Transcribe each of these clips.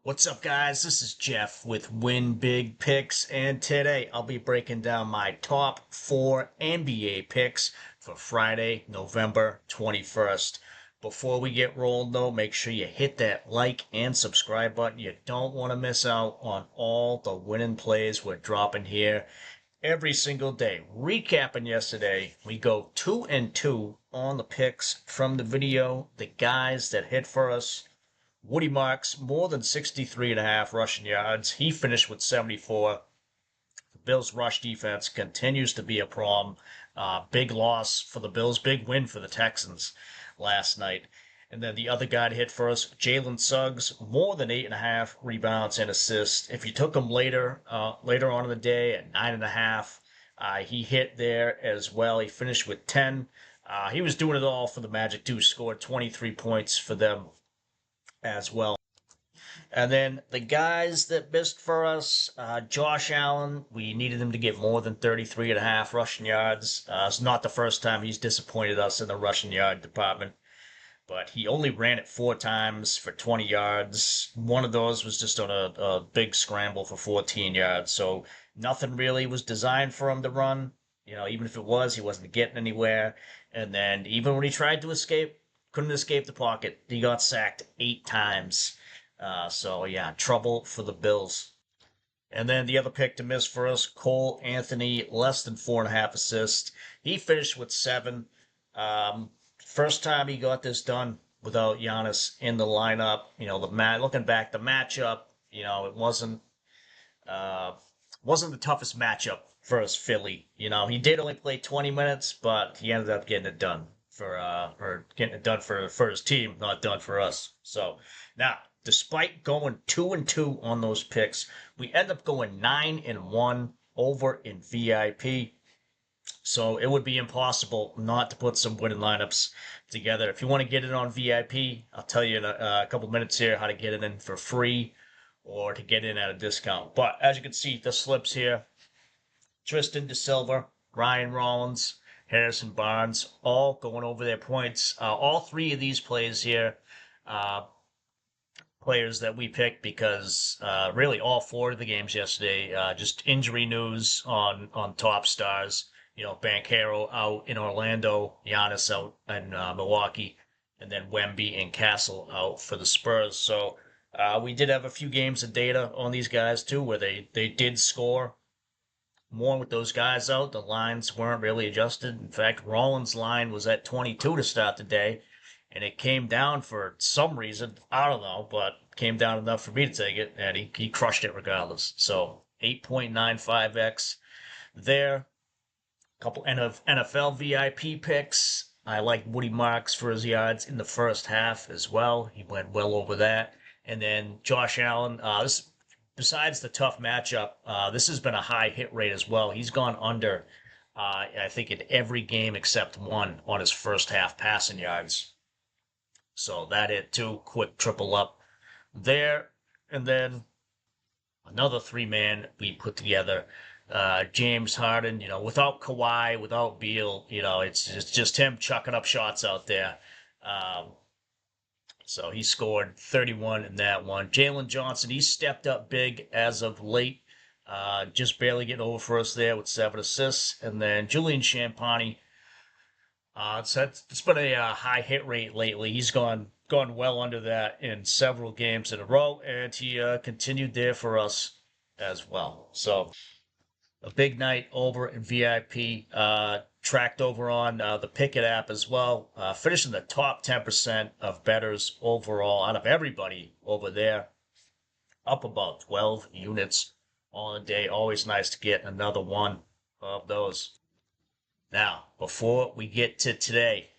What's up, guys? This is Jeff with Win Big Picks, and today I'll be breaking down my top four NBA picks for Friday, November 21st. Before we get rolling, though, make sure you hit that like and subscribe button. You don't want to miss out on all the winning plays we're dropping here every single day. Recapping yesterday, we go 2-2 on the picks from the video, the guys that hit for us. Woody Marks, more than 63.5 rushing yards. He finished with 74. The Bills' rush defense continues to be a problem. Big loss for the Bills, big win for the Texans last night. And then the other guy to hit for us, Jalen Suggs, more than 8.5 rebounds and assists. If you took him later on in the day at 9.5, he hit there as well. He finished with 10. He was doing it all for the Magic too. Scored 23 points for them as well. And then the guys that missed for us, Josh Allen, we needed him to get more than 33.5 rushing yards. It's not the first time he's disappointed us in the rushing yard department, but he only ran it 4 times for 20 yards. One of those was just on a big scramble for 14 yards, so nothing really was designed for him to run. Even if it was, he wasn't getting anywhere. And then even when he tried to escape, couldn't escape the pocket. He got sacked 8 times. So yeah, trouble for the Bills. And then the other pick to miss for us, Cole Anthony, less than 4.5 assists. He finished with 7. First time he got this done without Giannis in the lineup. Looking back, the matchup, it wasn't the toughest matchup for us Philly. He did only play 20 minutes, but he ended up getting it done for his team, not done for us. So now, despite going 2-2 on those picks, we end up going 9-1 over in VIP. So it would be impossible not to put some winning lineups together. If you want to get it on VIP, I'll tell you in a couple minutes here how to get it in for free or to get in at a discount. But as you can see, the slips here, Tristan DeSilva, Ryan Rollins, Harrison Barnes, all going over their points. All three of these plays here, players that we picked because really all 4 of the games yesterday, just injury news on top stars. Banchero out in Orlando, Giannis out in Milwaukee, and then Wemby and Castle out for the Spurs. So we did have a few games of data on these guys too, where they did score more with those guys out. The lines weren't really adjusted. In fact, Rollins' line was at 22 to start the day, and it came down for some reason. I don't know, but came down enough for me to take it, and he crushed it regardless. So 8.95x there. A couple NFL VIP picks. I like Woody Marks for his yards in the first half as well. He went well over that. And then Josh Allen, besides the tough matchup, this has been a high hit rate as well. He's gone under, I think, in every game except one on his first half passing yards. So that hit too. Quick triple up there. And then another 3-man we put together. James Harden, without Kawhi, without Beal, it's just him chucking up shots out there. So he scored 31 in that one. Jalen Johnson, he stepped up big as of late. Just barely getting over for us there with 7 assists. And then Julian Champagnie, it's been a high hit rate lately. He's gone well under that in several games in a row, and he continued there for us as well. So a big night over in VIP. Tracked over on the Pickett app as well. Finished in the top 10% of bettors overall out of everybody over there. Up about 12 units on the day. Always nice to get another one of those. Now, before we get to today,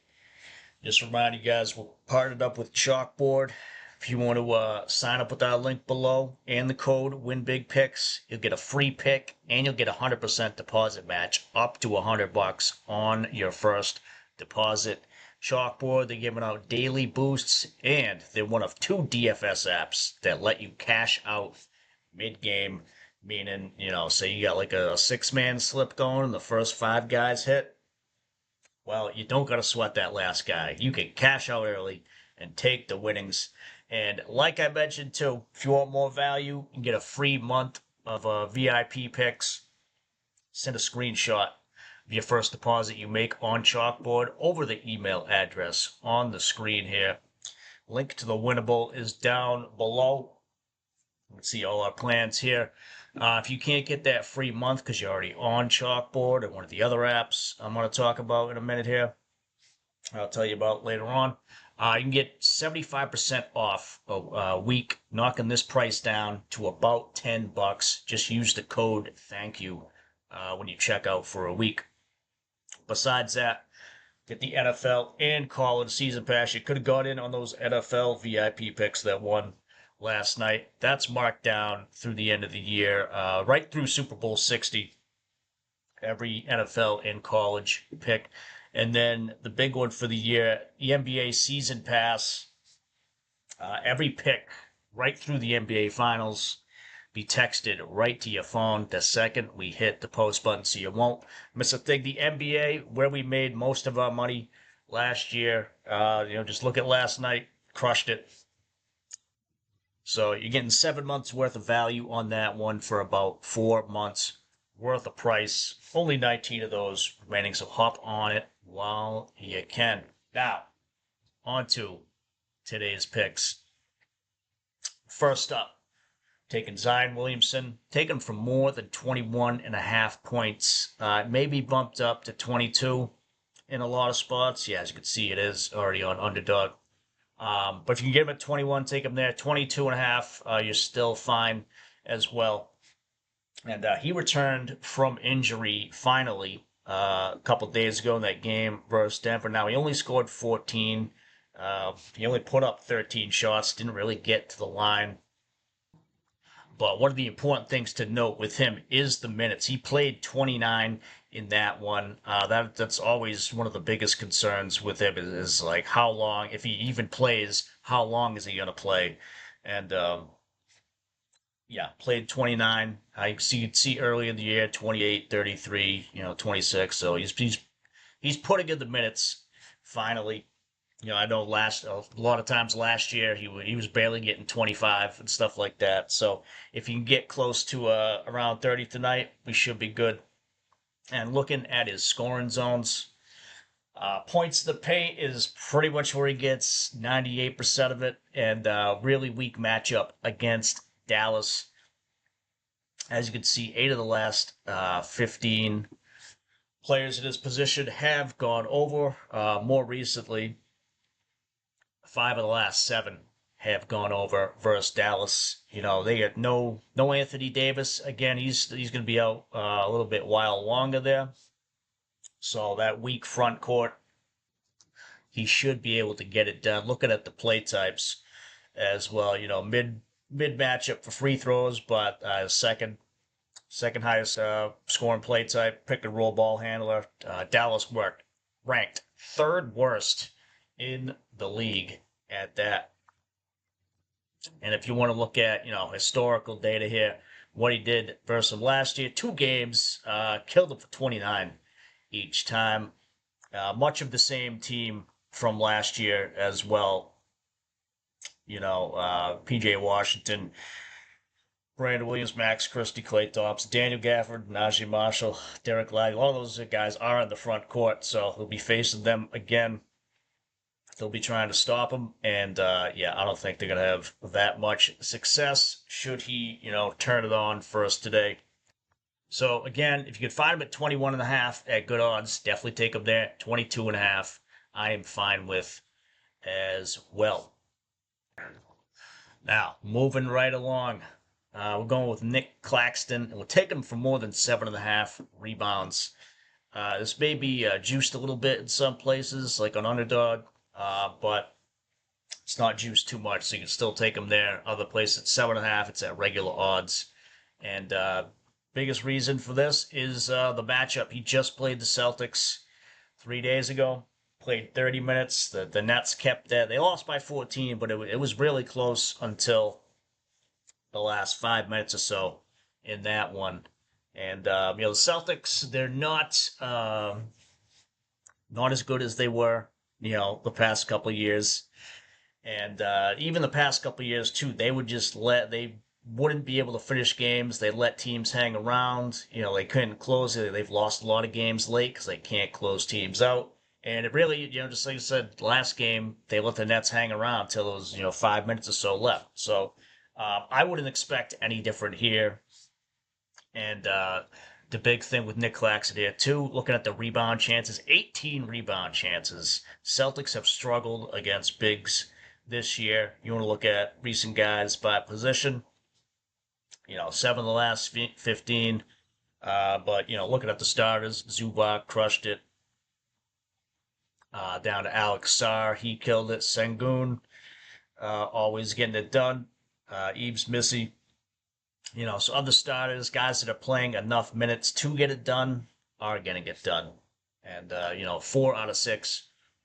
just remind you guys, we're partnered up with Chalkboard. If you want to sign up with our link below and the code WINBIGPICKS, you'll get a free pick and you'll get a 100% deposit match up to $100 on your first deposit. Chalkboard, they're giving out daily boosts, and they're one of 2 DFS apps that let you cash out mid-game, meaning, say you got like a 6-man slip going and the first 5 guys hit. Well, you don't got to sweat that last guy. You can cash out early and take the winnings. And like I mentioned too, if you want more value, you can get a free month of VIP picks. Send a screenshot of your first deposit you make on Chalkboard over the email address on the screen here. Link to the winnable is down below. Let's see all our plans here. If you can't get that free month because you're already on Chalkboard or one of the other apps I'm going to talk about in a minute here, I'll tell you about later on. You can get 75% off a week, knocking this price down to about $10. Just use the code thank you when you check out for a week. Besides that, get the NFL and college season pass. You could have got in on those NFL VIP picks that won last night. That's marked down through the end of the year, right through Super Bowl 60. Every NFL and college pick. And then the big one for the year, the NBA season pass. Every pick right through the NBA finals be texted right to your phone the second we hit the post button, so you won't miss a thing. The NBA, where we made most of our money last year, just look at last night, crushed it. So you're getting 7 months worth of value on that one for about 4 months worth of price. Only 19 of those remaining, so hop on it while you can. Now, on to today's picks. First up, taking Zion Williamson, taken from more than 21.5 points. Maybe bumped up to 22 in a lot of spots. Yeah, as you can see, it is already on underdog. But if you can get him at 21, take him there. 22.5, you're still fine as well. And he returned from injury finally a couple days ago in that game versus Denver. Now, he only scored 14. He only put up 13 shots, didn't really get to the line. But one of the important things to note with him is the minutes. He played 29 in that one. That's always one of the biggest concerns with him is like how long, if he even plays, how long is he going to play? And yeah, played 29. You could see early in the year 28, 33, 26. So he's putting in the minutes finally. I know a lot of times last year he was barely getting 25 and stuff like that. So if you can get close to around 30 tonight, we should be good. And looking at his scoring zones, points to the paint is pretty much where he gets 98% of it, and really weak matchup against Dallas. As you can see, 8 of the last 15 players in his position have gone over. More recently, 5 of the last 7 have gone over versus Dallas. They got no Anthony Davis. Again, he's going to be out a little bit while longer there. So that weak front court, he should be able to get it done. Looking at the play types as well, mid matchup for free throws, but second highest scoring play type, pick and roll ball handler. Dallas ranked third worst in the league at that. And if you want to look at, historical data here, what he did versus him last year, 2 games, killed him for 29 each time. Much of the same team from last year as well. PJ Washington, Brandon Williams, Max Christie, Klay Thompson, Daniel Gafford, Najee Marshall, Derek Lively, all those guys are in the front court, so he'll be facing them again. They'll be trying to stop him, and I don't think they're going to have that much success should he, turn it on for us today. So again, if you could find him at 21.5 at good odds, definitely take him there. 22.5, I am fine with as well. Now, moving right along, we're going with Nick Claxton, and we'll take him for more than 7.5 rebounds. This may be juiced a little bit in some places, like on underdog, but it's not juiced too much, so you can still take him there. Other places, it's 7.5, it's at regular odds. And biggest reason for this is the matchup. He just played the Celtics 3 days ago. Played 30 minutes. The Nets kept that. They lost by 14, but it was really close until the last 5 minutes or so in that one. And the Celtics, they're not as good as they were the past couple of years. And even the past couple of years too, they wouldn't be able to finish games. They let teams hang around. They couldn't close it. They've lost a lot of games late because they can't close teams out. And it really, just like I said, last game they let the Nets hang around until there was 5 minutes or so left. So I wouldn't expect any different here. And the big thing with Nick Claxton here, too, looking at the rebound chances, 18 rebound chances. Celtics have struggled against bigs this year. You want to look at recent guys by position, 7 of the last 15. But, looking at the starters, Zubac crushed it. Down to Alex Sarr, he killed it. Sengun, always getting it done. Eves Missy, so other starters, guys that are playing enough minutes to get it done, are getting it done. And, 4 out of 6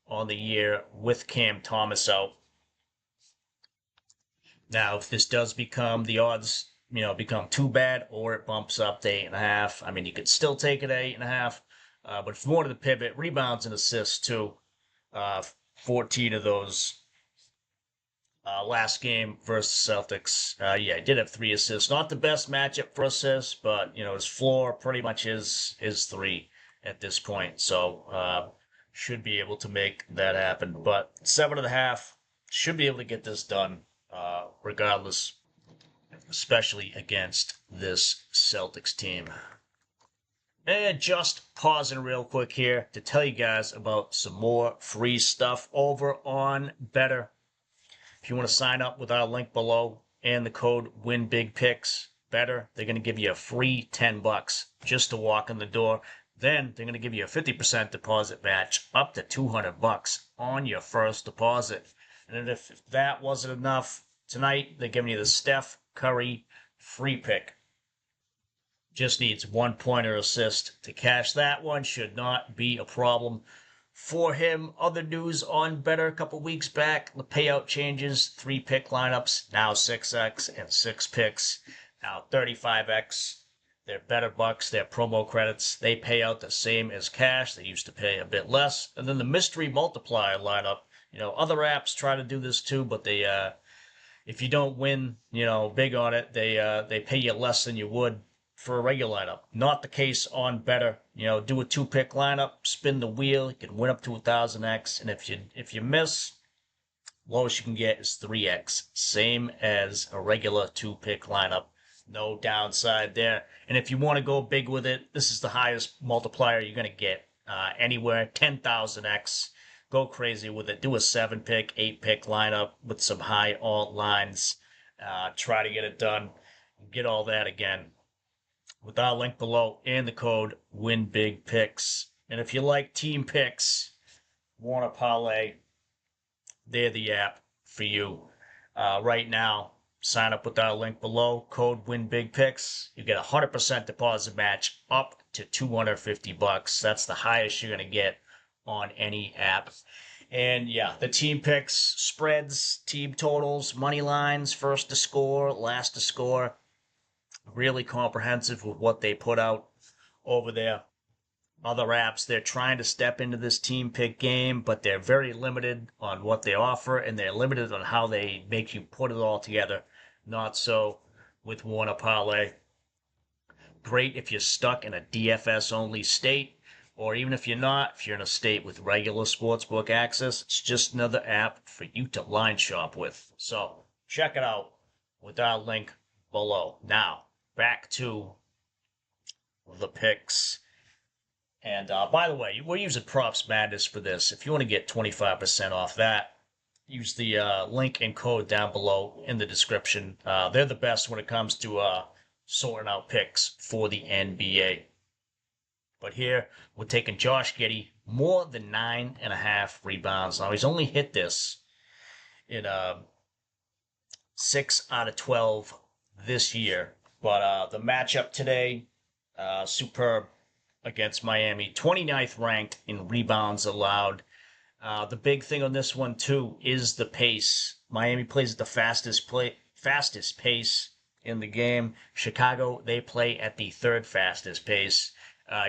on the year with Cam Thomas out. Now, if this does become the odds, become too bad, or it bumps up to 8.5, I mean, you could still take it at 8.5. But if you wanted to pivot, rebounds and assists too. 14 of those last game versus Celtics. Yeah, he did have 3 assists. Not the best matchup for assists, but his floor pretty much is 3 at this point. So should be able to make that happen. But 7.5 should be able to get this done, regardless, especially against this Celtics team. And just pausing real quick here to tell you guys about some more free stuff over on Betr. If you want to sign up with our link below and the code WINBIGPICKS, Betr, they're going to give you a free $10 just to walk in the door. Then they're going to give you a 50% deposit match up to $200 on your first deposit. And if that wasn't enough, tonight they're giving you the Steph Curry free pick. Just needs 1-pointer assist to cash that one. Should not be a problem for him. Other news on Betr a couple weeks back. The payout changes. 3-pick lineups. Now 6x and 6 picks. Now 35x. They're Betr bucks. Their promo credits. They pay out the same as cash. They used to pay a bit less. And then the mystery multiplier lineup. Other apps try to do this too, but they if you don't win, big on it, they pay you less than you would for a regular lineup. Not the case on Betr. Do a 2-pick lineup, spin the wheel, you can win up to 1,000x, and if you miss, lowest you can get is 3x, same as a regular 2-pick lineup. No downside there. And if you want to go big with it, this is the highest multiplier you're going to get anywhere, 10,000x. Go crazy with it. Do a 7-pick, 8-pick lineup with some high alt lines. Try to get it done. Get all that again with our link below and the code WINBIGPICKS. And if you like team picks, want a parlay, they're the app for you. Right now, sign up with our link below, code WINBIGPICKS. You get a 100% deposit match up to $250. That's the highest you're going to get on any app. And yeah, the team picks, spreads, team totals, money lines, first to score, last to score. Really comprehensive with what they put out over there. Other apps, they're trying to step into this team pick game, but they're very limited on what they offer, and they're limited on how they make you put it all together. Not so with Warner Parlay. Great if you're stuck in a DFS only state, or even if you're not, if you're in a state with regular sportsbook access, it's just another app for you to line shop with. So check it out with our link below. Now, back to the picks. And by the way, we're using Props Madness for this. If you want to get 25% off that, use the link and code down below in the description. They're the best when it comes to sorting out picks for the NBA. But here, we're taking Josh Giddey, more than 9.5 rebounds. Now, he's only hit this in 6 out of 12 this year. But the matchup today, superb against Miami. 29th ranked in rebounds allowed. The big thing on this one, too, is the pace. Miami plays at the fastest pace in the game. Chicago, they play at the third fastest pace.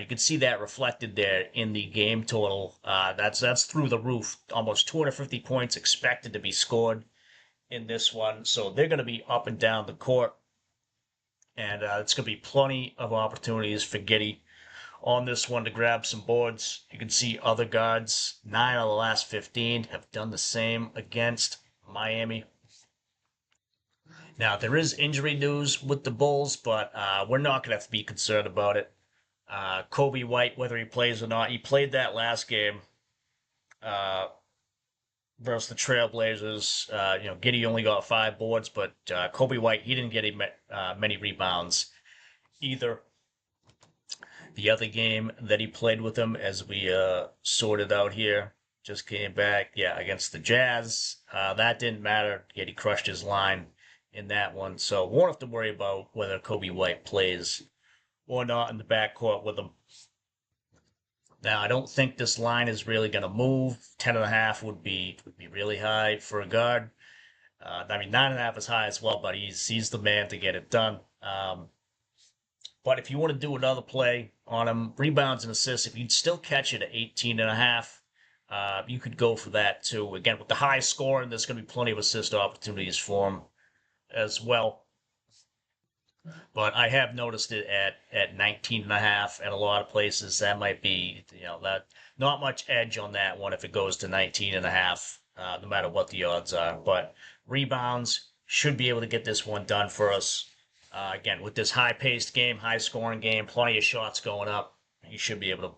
You can see that reflected there in the game total. That's through the roof. Almost 250 points expected to be scored in this one. So they're going to be up and down the court, and it's going to be plenty of opportunities for Giddey on this one to grab some boards. You can see other guards, 9 out of the last 15, have done the same against Miami. Now, there is injury news with the Bulls, but we're not going to have to be concerned about it. Kobe White, whether he plays or not, he played that last game uh, versus the Trailblazers. Giddey only got 5 boards, but Kobe White, he didn't get many rebounds either. The other game that he played with him, as we sorted out here, just came back, yeah, against the Jazz. That didn't matter. Yet he crushed his line in that one. So won't have to worry about whether Kobe White plays or not in the backcourt with him. Now, I don't think this line is really going to move. 10.5 would be really high for a guard. I mean, 9.5 is high as well, but he's the man to get it done. But if you want to do another play on him, rebounds and assists, if you'd still catch it at 18.5, you could go for that too. Again, with the high score, and there's going to be plenty of assist opportunities for him as well. But I have noticed it at 19.5 at a lot of places. That might be, that not much edge on that one if it goes to 19.5, no matter what the odds are. But rebounds should be able to get this one done for us. Again, with this high-paced game, high-scoring game, plenty of shots going up, he should be able to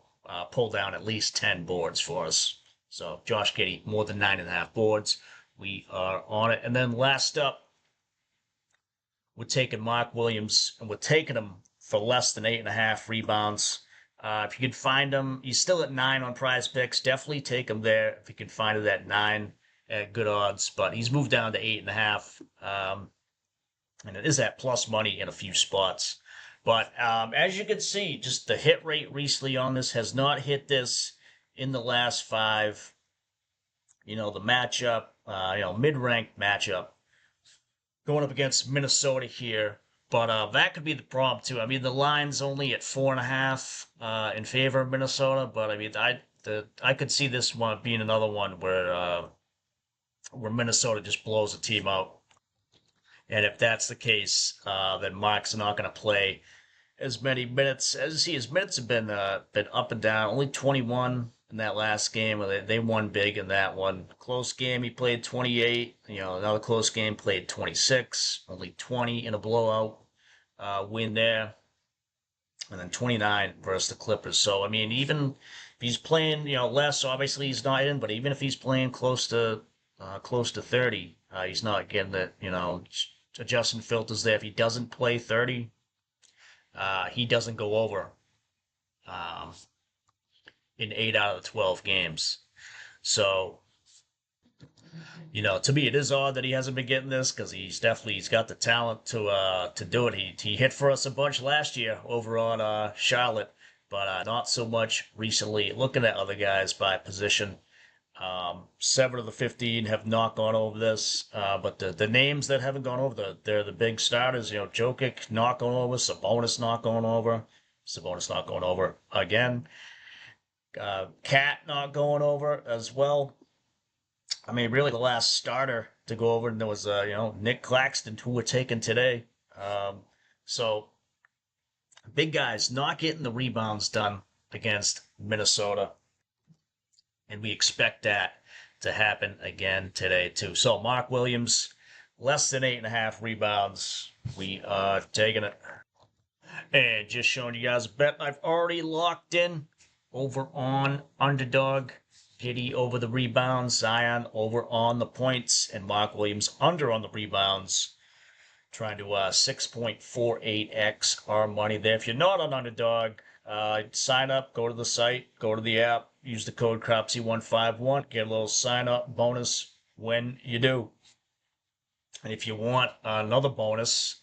pull down at least 10 boards for us. So Josh Giddey, more than 9.5 boards. We are on it. And then last up, we're taking Mark Williams, and we're taking him for less than 8.5 rebounds. If you can find him, he's still at 9 on Prizepicks. Definitely take him there if you can find it at 9 at good odds. But he's moved down to 8.5. And it is at plus money in a few spots. But as you can see, just the hit rate recently on this has not hit this in the last 5. The matchup, mid-ranked matchup going up against Minnesota here. But that could be the problem too. I mean, the line's only at 4.5 in favor of Minnesota. But I mean, I could see this one being another one where Minnesota just blows a team out. And if that's the case, then Mark's not going to play as many minutes. As you see, his minutes have been up and down. Only 21 in that last game. They won big in that one. Close game, he played 28. Another close game, played 26. Only 20 in a blowout win there. And then 29 versus the Clippers. So, I mean, even if he's playing, less, obviously he's not in. But even if he's playing close to 30, he's not getting that, adjusting filters there. If he doesn't play 30, he doesn't go over in 8 out of the 12 games. So, to me, it is odd that he hasn't been getting this because he's got the talent to do it. He hit for us a bunch last year over on Charlotte, but not so much recently. Looking at other guys by position. 7 of the 15 have not gone over this, but the names that haven't gone over, they're the big starters. Jokic not going over, Sabonis not going over, Sabonis not going over again, Cat not going over as well. I mean, really, the last starter to go over, and there was Nick Claxton, who we're taking today. So big guys not getting the rebounds done against Minnesota. And we expect that to happen again today, too. So, Mark Williams, less than 8.5 rebounds. We are taking it. And just showing you guys a bet I've already locked in over on Underdog. Giddey over the rebounds, Zion over on the points, and Mark Williams under on the rebounds. Trying to 6.48x our money there. If you're not on Underdog, sign up, go to the site, go to the app, use the code CROPSY151, get a little sign up bonus when you do. And if you want another bonus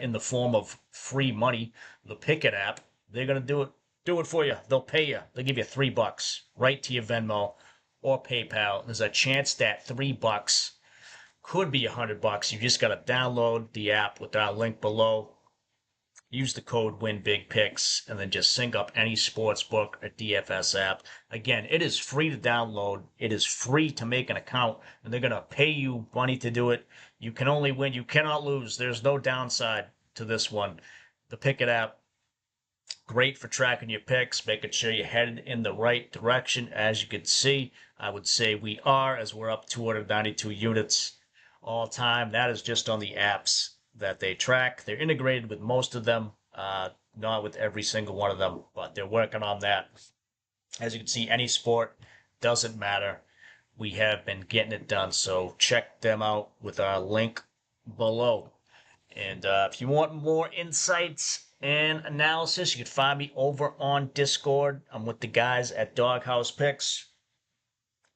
in the form of free money, the Pickett app, they're going to do it for you. They'll pay you. They'll give you $3 right to your Venmo or PayPal. There's a chance that $3 could be $100. You just got to download the app with our link below. use the code WINBIGPICKS, and then just sync up any sports book or DFS app. Again, it is free to download. It is free to make an account, and they're going to pay you money to do it. You can only win. You cannot lose. There's no downside to this one. The Pickett app, great for tracking your picks, making sure you're headed in the right direction. As you can see, I would say we are, as we're up 292 units all time. That is just on the apps that they track. They're integrated with most of them, not with every single one of them, but they're working on that. As you can see, any sport, doesn't matter. We have been getting it done, so check them out with our link below. And if you want more insights and analysis, you can find me over on Discord. I'm with the guys at Doghouse Picks.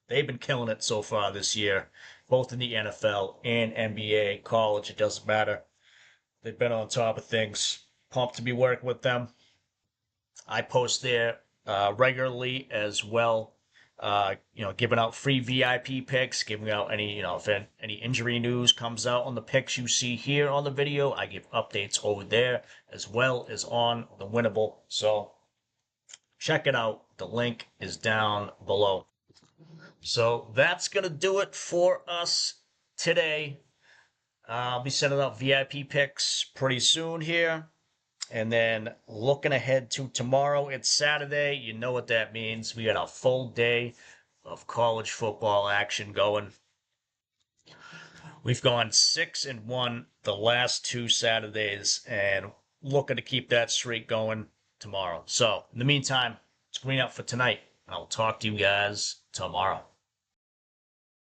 They've been killing it so far this year, both in the NFL and NBA, college, it doesn't matter. They've been on top of things. Pumped to be working with them. I post there regularly as well. Giving out free VIP picks, giving out any, if any injury news comes out on the picks you see here on the video, I give updates over there as well as on the Winnable. So check it out. The link is down below. So that's going to do it for us today. I'll be sending out VIP picks pretty soon here. And then looking ahead to tomorrow, it's Saturday. You know what that means. We got a full day of college football action going. We've gone 6-1 the last 2 Saturdays and looking to keep that streak going tomorrow. So in the meantime, it's green up for tonight. And I'll talk to you guys tomorrow.